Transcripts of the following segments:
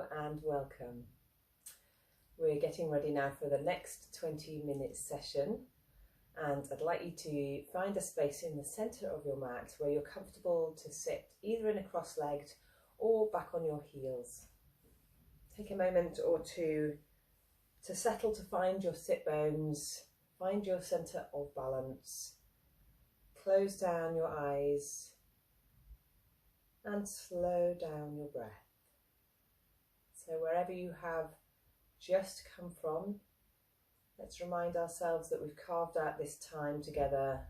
Hello and welcome. We're getting ready now for the next 20-minute session, and I'd like you to find a space in the centre of your mat where you're comfortable to sit either in a cross-legged or back on your heels. Take a moment or two to settle, to find your sit bones, find your centre of balance. Close down your eyes and slow down your breath. So wherever you have just come from, let's remind ourselves that we've carved out this time together.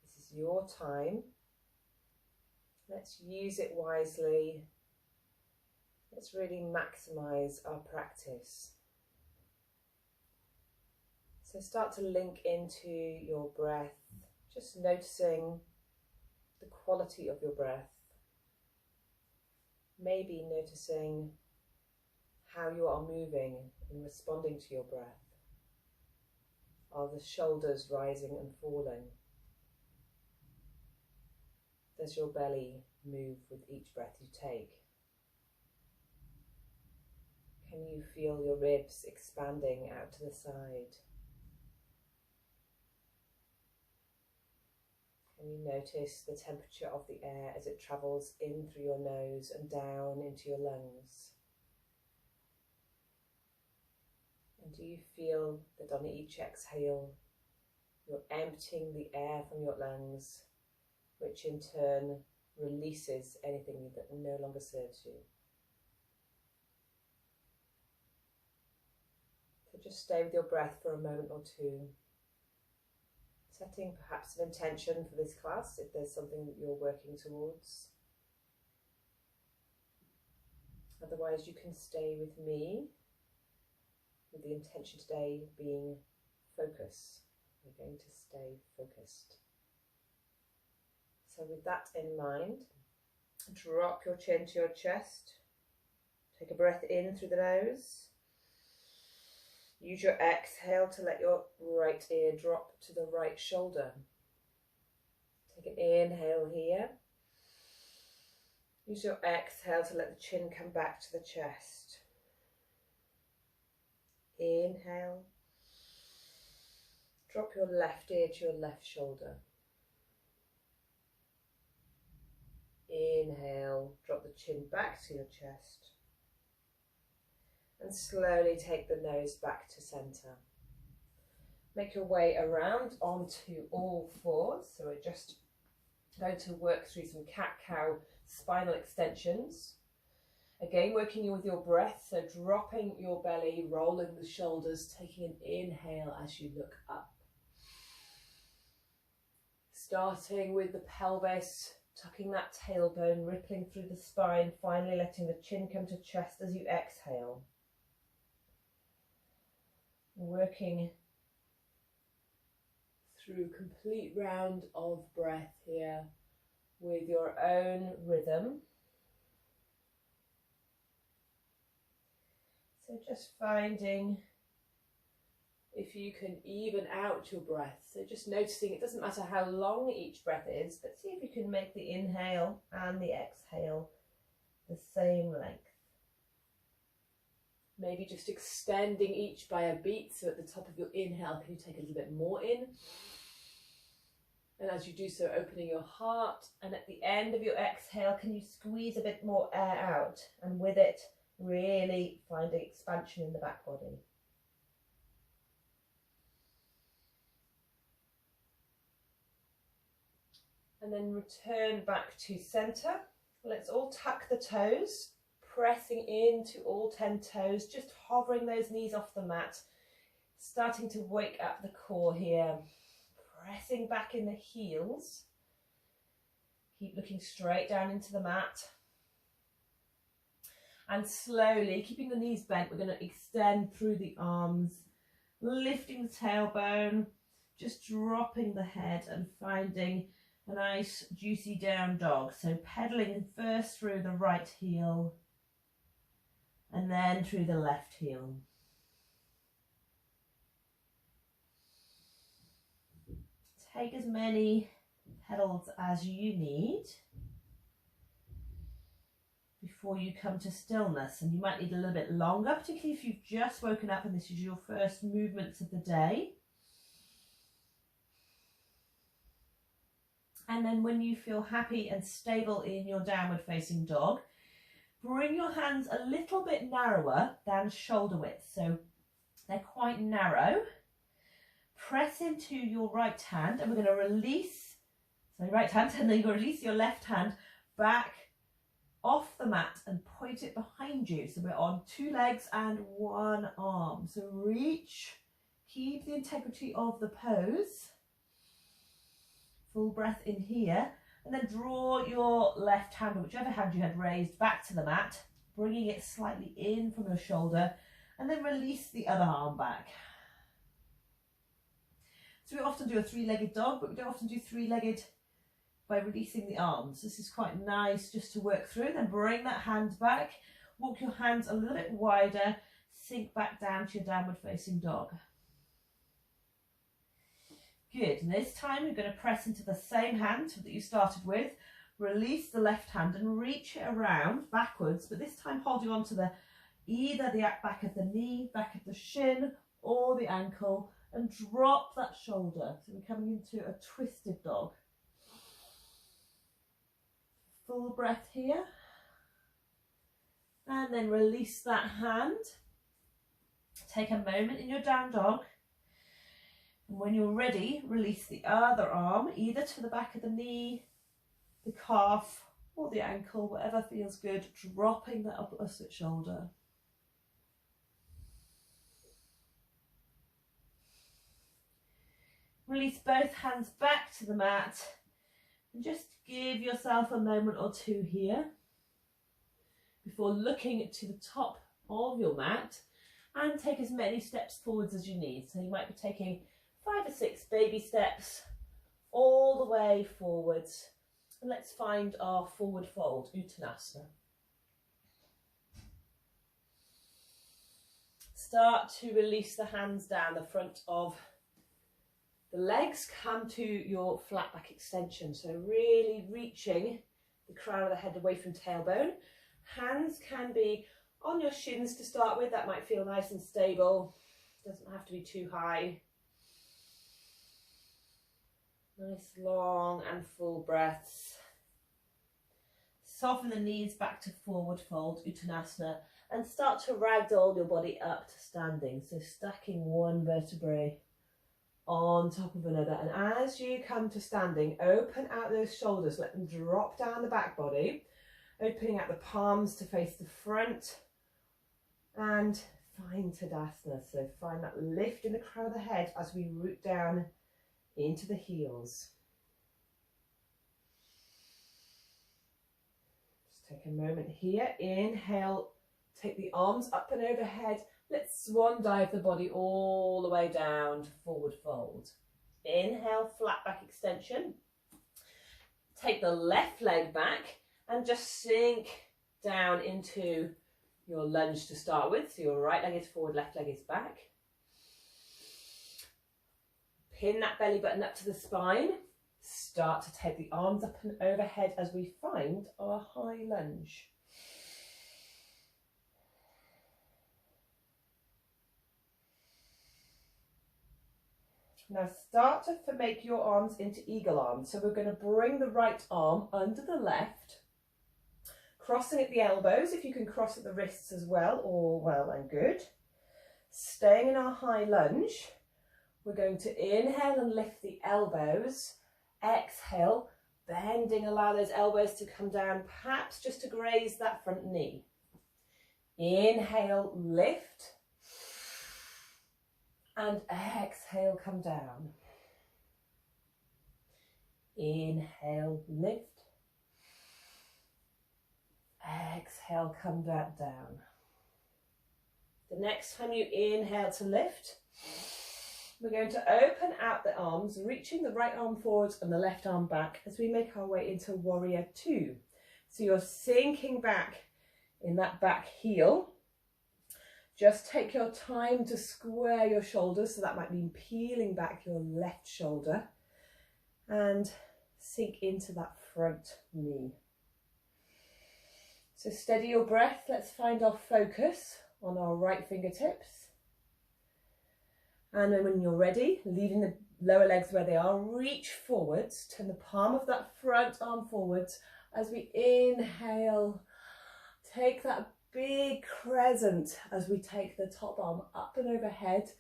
This is your time. Let's use it wisely. Let's really maximise our practice. So start to link into your breath, just noticing the quality of your breath. Maybe noticing how you are moving in responding to your breath. Are the shoulders rising and falling? Does your belly move with each breath you take? Can you feel your ribs expanding out to the side? Can you notice the temperature of the air as it travels in through your nose and down into your lungs? And do you feel that on each exhale, you're emptying the air from your lungs, which in turn releases anything that no longer serves you? So just stay with your breath for a moment or two, setting perhaps an intention for this class if there's something that you're working towards. Otherwise, you can stay with me, with the intention today being focus. We're going to stay focused. So with that in mind, drop your chin to your chest. Take a breath in through the nose. Use your exhale to let your right ear drop to the right shoulder. Take an inhale here. Use your exhale to let the chin come back to the chest. Inhale. Drop your left ear to your left shoulder. Inhale. Drop the chin back to your chest. And slowly take the nose back to centre. Make your way around onto all fours. So we're just going to work through some cat-cow spinal extensions. Again, working with your breath, so dropping your belly, rolling the shoulders, taking an inhale as you look up. Starting with the pelvis, tucking that tailbone, rippling through the spine, finally letting the chin come to chest as you exhale. Working through complete round of breath here with your own rhythm. So just finding if you can even out your breath. So just noticing, it doesn't matter how long each breath is, but see if you can make the inhale and the exhale the same length. Maybe just extending each by a beat. So at the top of your inhale, can you take a little bit more in? And as you do so, opening your heart. And at the end of your exhale, can you squeeze a bit more air out? And with it, really finding expansion in the back body. And then return back to centre. Let's all tuck the toes, pressing into all 10 toes, just hovering those knees off the mat, starting to wake up the core here, pressing back in the heels. Keep looking straight down into the mat. And slowly, keeping the knees bent, we're going to extend through the arms, lifting the tailbone, just dropping the head and finding a nice juicy down dog. So pedaling first through the right heel and then through the left heel. Take as many pedals as you need before you come to stillness, and you might need a little bit longer, particularly if you've just woken up and this is your first movements of the day. And then when you feel happy and stable in your downward facing dog, bring your hands a little bit narrower than shoulder width. So they're quite narrow. Press into your right hand, and we're going to release, so right hand, and then you're going to release your left hand back off the mat and point it behind you. So we're on 2 legs and 1 arm. So reach, keep the integrity of the pose. Full breath in here, and then draw your left hand, or whichever hand you had raised, back to the mat, bringing it slightly in from your shoulder, and then release the other arm back. So we often do a 3-legged dog, but we don't often do 3-legged by releasing the arms. This is quite nice just to work through. Then bring that hand back, walk your hands a little bit wider, sink back down to your downward facing dog. Good, and this time you're going to press into the same hand that you started with, release the left hand and reach it around backwards, but this time holding on to either the back of the knee, back of the shin or the ankle, and drop that shoulder. So we're coming into a twisted dog. Full breath here, and then release that hand. Take a moment in your down dog. And when you're ready, release the other arm, either to the back of the knee, the calf, or the ankle, whatever feels good, dropping the opposite shoulder. Release both hands back to the mat, and just give yourself a moment or two here before looking to the top of your mat, and take as many steps forwards as you need. So you might be taking 5 or 6 baby steps all the way forwards. And let's find our forward fold, Uttanasana. Start to release the hands down the front of the legs. Come to your flat back extension. So really reaching the crown of the head away from tailbone. Hands can be on your shins to start with. That might feel nice and stable. Doesn't have to be too high. Nice long and full breaths. Soften the knees back to forward fold, Uttanasana, and start to ragdoll your body up to standing. So stacking one vertebrae on top of another. And as you come to standing, open out those shoulders, let them drop down the back body, opening out the palms to face the front, and find Tadasana. So find that lift in the crown of the head as we root down into the heels. Just take a moment here. Inhale, take the arms up and overhead. Let's swan dive the body all the way down to forward fold. Inhale, flat back extension. Take the left leg back and just sink down into your lunge to start with. So your right leg is forward, left leg is back. Pin that belly button up to the spine. Start to take the arms up and overhead as we find our high lunge. Now start to make your arms into eagle arms. So we're going to bring the right arm under the left, crossing at the elbows. If you can cross at the wrists as well, all well and good. Staying in our high lunge. We're going to inhale and lift the elbows. Exhale, bending, allow those elbows to come down, perhaps just to graze that front knee. Inhale, lift. And exhale, come down. Inhale, lift. Exhale, come back down. The next time you inhale to lift, we're going to open out the arms, reaching the right arm forwards and the left arm back as we make our way into Warrior Two. So you're sinking back in that back heel. Just take your time to square your shoulders. So that might mean peeling back your left shoulder and sink into that front knee. So steady your breath. Let's find our focus on our right fingertips. And then when you're ready, leaving the lower legs where they are, reach forwards, turn the palm of that front arm forwards as we inhale. Take that big crescent as we take the top arm up and overhead,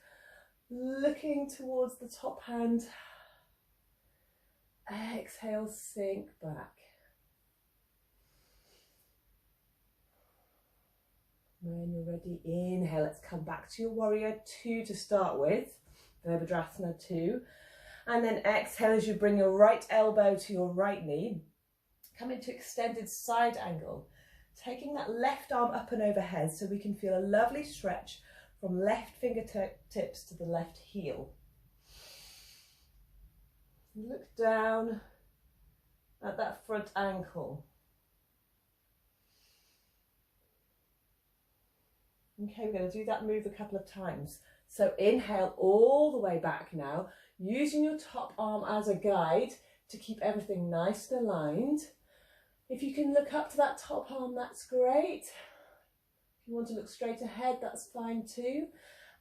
looking towards the top hand. Exhale, sink back. When you're ready, inhale. Let's come back to your warrior two to start with, Virabhadrasana 2. And then exhale as you bring your right elbow to your right knee. Come into extended side angle, taking that left arm up and overhead so we can feel a lovely stretch from left fingertips to the left heel. Look down at that front ankle. Okay, we're going to do that move a couple of times. So inhale all the way back now, using your top arm as a guide to keep everything nice and aligned. If you can look up to that top arm, that's great. If you want to look straight ahead, that's fine too.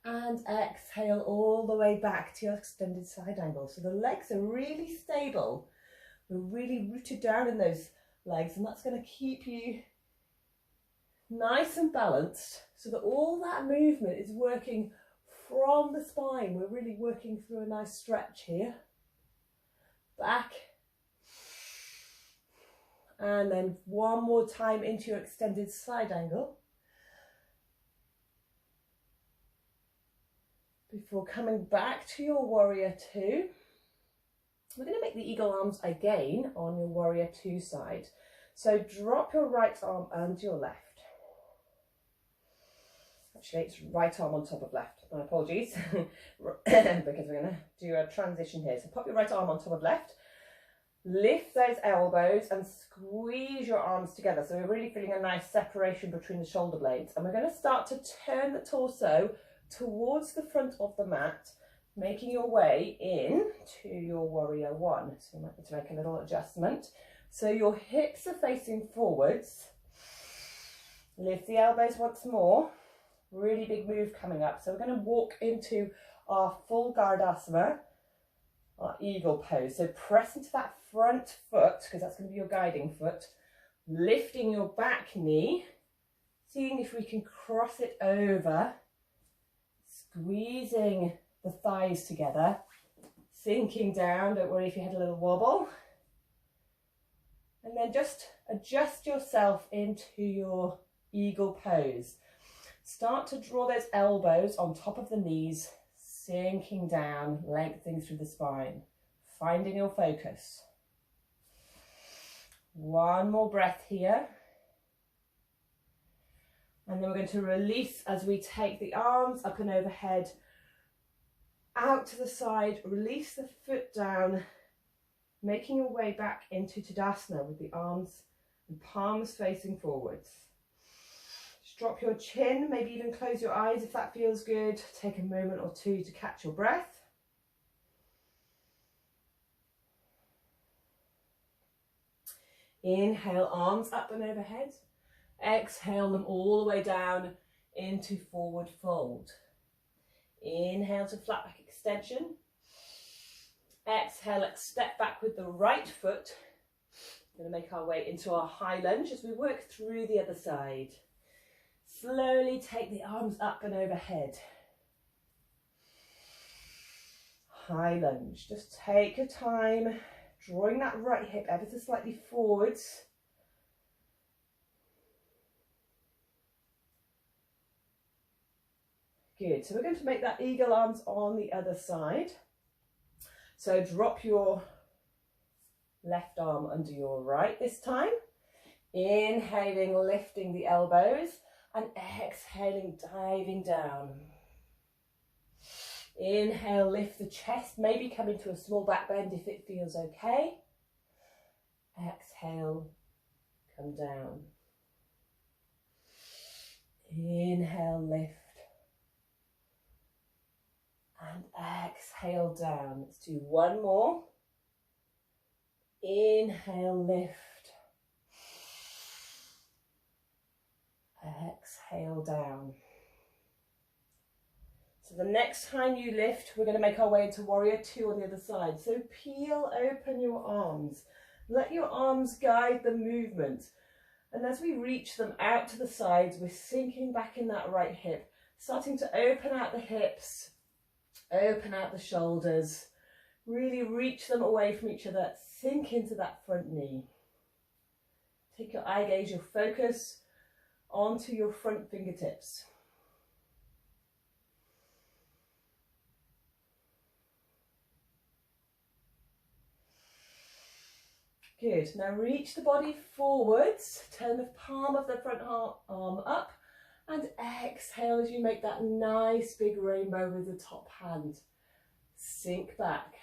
And exhale all the way back to your extended side angle. So the legs are really stable. We're really rooted down in those legs, and that's going to keep you nice and balanced so that all that movement is working from the spine. We're really working through a nice stretch here. Back. And then one more time into your extended side angle. Before coming back to your warrior two. We're going to make the eagle arms again on your warrior two side. So drop your right arm and your left. Actually, it's right arm on top of left. My apologies, because we're going to do a transition here. So pop your right arm on top of left. Lift those elbows and squeeze your arms together. So we're really feeling a nice separation between the shoulder blades. And we're going to start to turn the torso towards the front of the mat, making your way in to your warrior one. So you might need to make a little adjustment. So your hips are facing forwards. Lift the elbows once more. Really big move coming up. So we're going to walk into our full Gardasana, our eagle pose. So press into that front foot, because that's going to be your guiding foot. Lifting your back knee, seeing if we can cross it over. Squeezing the thighs together, sinking down. Don't worry if you had a little wobble. And then just adjust yourself into your eagle pose. Start to draw those elbows on top of the knees, sinking down, lengthening through the spine, finding your focus. One more breath here. And then we're going to release as we take the arms up and overhead, out to the side, release the foot down, making your way back into Tadasana with the arms and palms facing forwards. Just drop your chin, maybe even close your eyes if that feels good. Take a moment or two to catch your breath. Inhale, arms up and overhead. Exhale them all the way down into forward fold. Inhale to flat back extension. Exhale, let's step back with the right foot. We're going to make our way into our high lunge as we work through the other side. Slowly take the arms up and overhead. High lunge. Just take your time, drawing that right hip ever so slightly forwards. Good. So we're going to make that eagle arms on the other side. So drop your left arm under your right this time. Inhaling, lifting the elbows, and exhaling, diving down. Inhale, lift the chest, maybe come into a small back bend if it feels okay. Exhale, come down. Inhale, lift. And exhale down. Let's do one more. Inhale, lift. exhale down. So the next time you lift, we're going to make our way into warrior two on the other side. So peel open your arms. Let your arms guide the movement. And as we reach them out to the sides, we're sinking back in that right hip, starting to open out the hips, open out the shoulders, really reach them away from each other, sink into that front knee. Take your eye gaze, your focus onto your front fingertips. Good. Now reach the body forwards, turn the palm of the front arm up, and exhale as you make that nice big rainbow with the top hand. Sink back.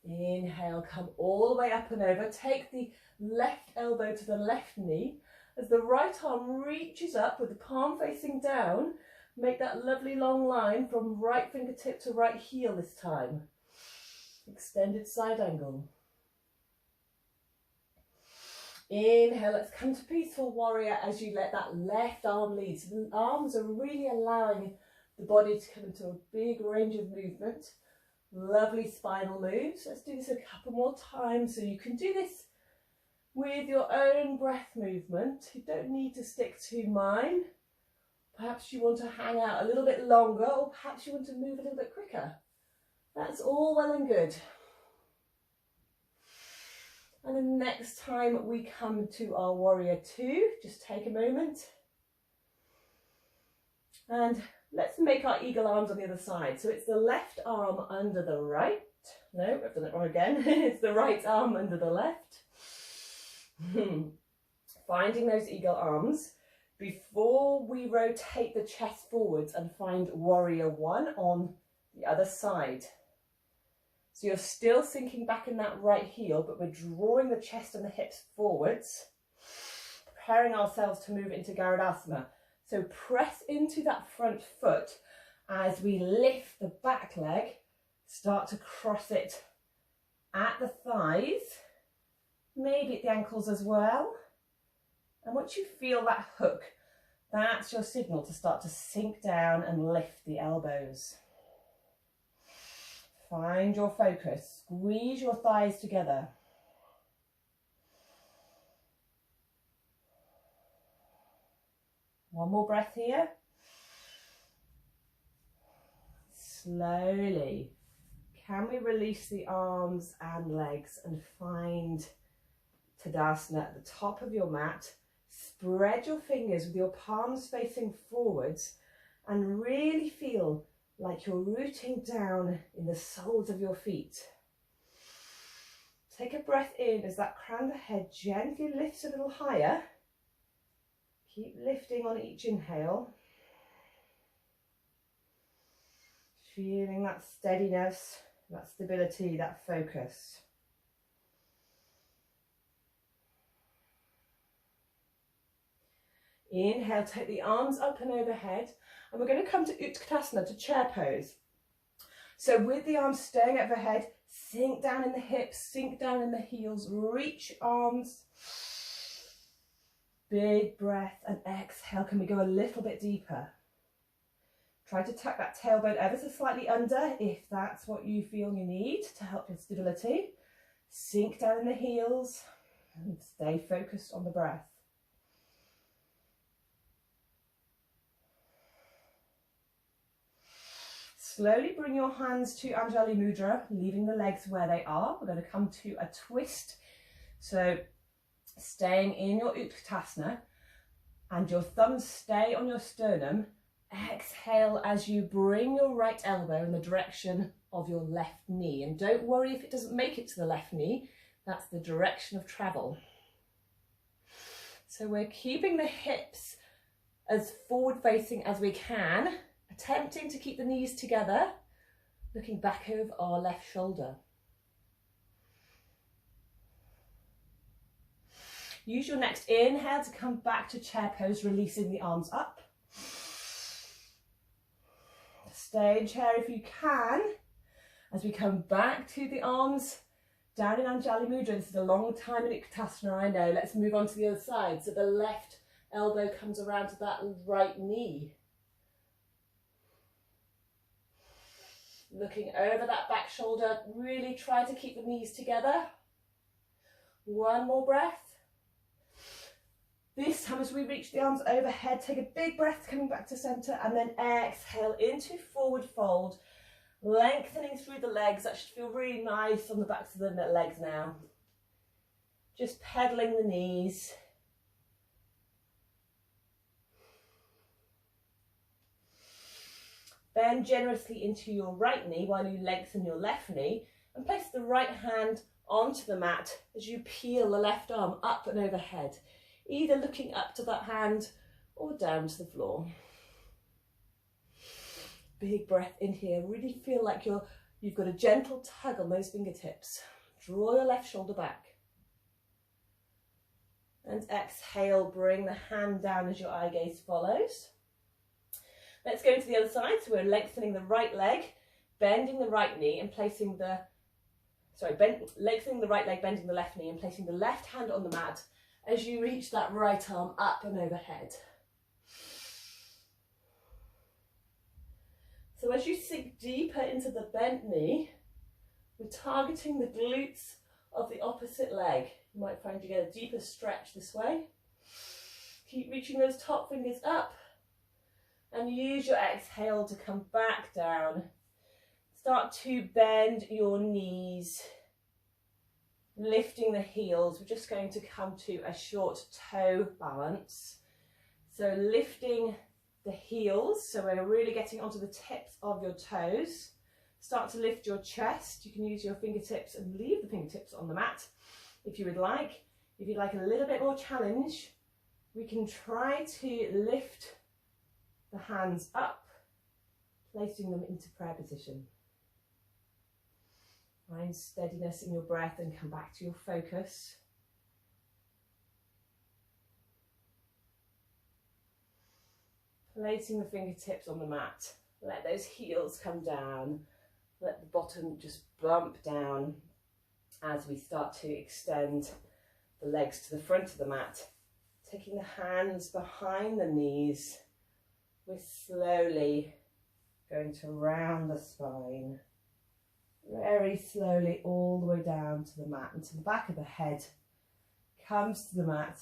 Inhale, come all the way up and over. Take the left elbow to the left knee. As the right arm reaches up with the palm facing down, make that lovely long line from right fingertip to right heel this time. Extended side angle. Inhale, let's come to peaceful warrior as you let that left arm lead. So the arms are really allowing the body to come into a big range of movement. Lovely spinal moves. Let's do this a couple more times. So you can do this with your own breath movement. You don't need to stick to mine. Perhaps you want to hang out a little bit longer, or perhaps you want to move a little bit quicker. That's all well and good. And the next time we come to our warrior two, just take a moment. And let's make our eagle arms on the other side. So it's the left arm under the right. No, I've done it wrong again. It's the right arm under the left. Finding those eagle arms before we rotate the chest forwards and find warrior one on the other side. So you're still sinking back in that right heel, but we're drawing the chest and the hips forwards, preparing ourselves to move into Garudasana. So press into that front foot as we lift the back leg, start to cross it at the thighs, maybe at the ankles as well. And once you feel that hook, that's your signal to start to sink down and lift the elbows. Find your focus, squeeze your thighs together. One more breath here. Slowly, can we release the arms and legs and find Tadasana at the top of your mat? Spread your fingers with your palms facing forwards and really feel like you're rooting down in the soles of your feet. Take a breath in as that crown of the head gently lifts a little higher. Keep lifting on each inhale. Feeling that steadiness, that stability, that focus. Inhale, take the arms up and overhead. And we're going to come to Utkatasana, to chair pose. So with the arms staying overhead, sink down in the hips, sink down in the heels, reach arms. Big breath and exhale. Can we go a little bit deeper? Try to tuck that tailbone ever so slightly under if that's what you feel you need to help with stability. Sink down in the heels and stay focused on the breath. Slowly bring your hands to Anjali Mudra, leaving the legs where they are. We're going to come to a twist. So staying in your Utkatasana and your thumbs stay on your sternum. Exhale as you bring your right elbow in the direction of your left knee. And don't worry if it doesn't make it to the left knee. That's the direction of travel. So we're keeping the hips as forward facing as we can. Attempting to keep the knees together, looking back over our left shoulder. Use your next inhale to come back to chair pose, releasing the arms up. Stay in chair if you can, as we come back to the arms Down in Anjali Mudra. This is a long time in Utkatasana, I know. Let's move on to the other side. So the left elbow comes around to that right knee. Looking over that back shoulder, really try to keep the knees together. One more breath. This time as we reach the arms overhead, take a big breath coming back to center and then exhale into forward fold, lengthening through the legs. That should feel really nice on the backs of the legs now. Just pedaling the knees. Bend generously into your right knee while you lengthen your left knee and place the right hand onto the mat as you peel the left arm up and overhead, either looking up to that hand or down to the floor. Big breath in here. Really feel like you've got a gentle tug on those fingertips. Draw your left shoulder back. And exhale, bring the hand down as your eye gaze follows. Let's go to the other side. So we're lengthening the right leg, bending the right knee and placing the, lengthening the right leg, bending the left knee and placing the left hand on the mat as you reach that right arm up and overhead. So as you sink deeper into the bent knee, we're targeting the glutes of the opposite leg. You might find you get a deeper stretch this way. Keep reaching those top fingers up and use your exhale to come back down. Start to bend your knees, lifting the heels. We're just going to come to a short toe balance. So lifting the heels, so we're really getting onto the tips of your toes. Start to lift your chest. You can use your fingertips and leave the fingertips on the mat if you would like. If you'd like a little bit more challenge, we can try to lift the hands up, placing them into prayer position. Find steadiness in your breath and come back to your focus. Placing the fingertips on the mat. Let those heels come down. Let the bottom just bump down as we start to extend the legs to the front of the mat. Taking the hands behind the knees. We're slowly going to round the spine. Very slowly all the way down to the mat and to the back of the head. Comes to the mat.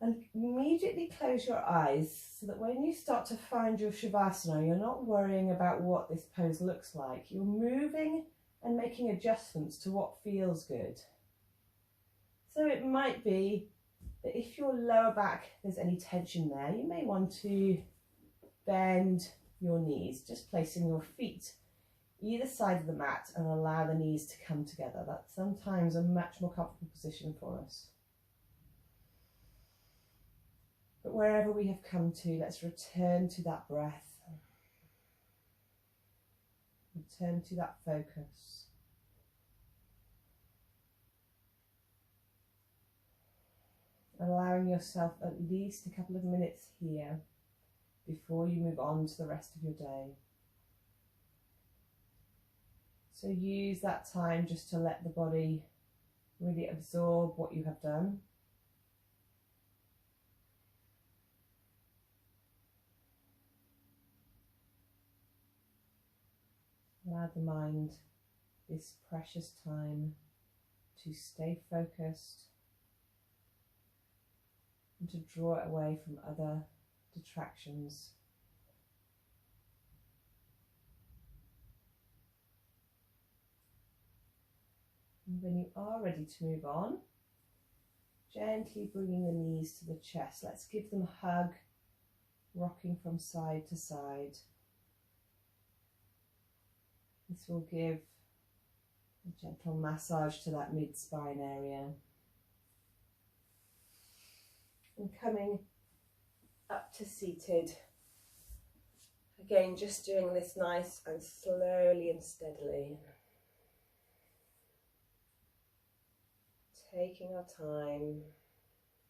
And immediately close your eyes so that when you start to find your Shavasana, you're not worrying about what this pose looks like. You're moving and making adjustments to what feels good. So it might be that if your lower back, there's any tension there, you may want to bend your knees, just placing your feet either side of the mat and allow the knees to come together. That's sometimes a much more comfortable position for us. But wherever we have come to, let's return to that breath. Return to that focus. Allowing yourself at least a couple of minutes here before you move on to the rest of your day. So use that time just to let the body really absorb what you have done. Allow the mind this precious time to stay focused and to draw it away from other detractions. And when you are ready to move on, gently bringing the knees to the chest. Let's give them a hug, rocking from side to side. This will give a gentle massage to that mid-spine area. And coming up to seated. Again, just doing this nice and slowly and steadily. Taking our time,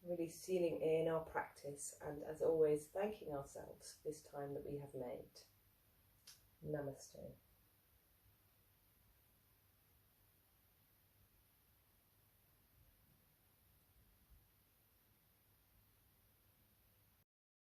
really sealing in our practice, and as always, thanking ourselves for this time that we have made. Namaste.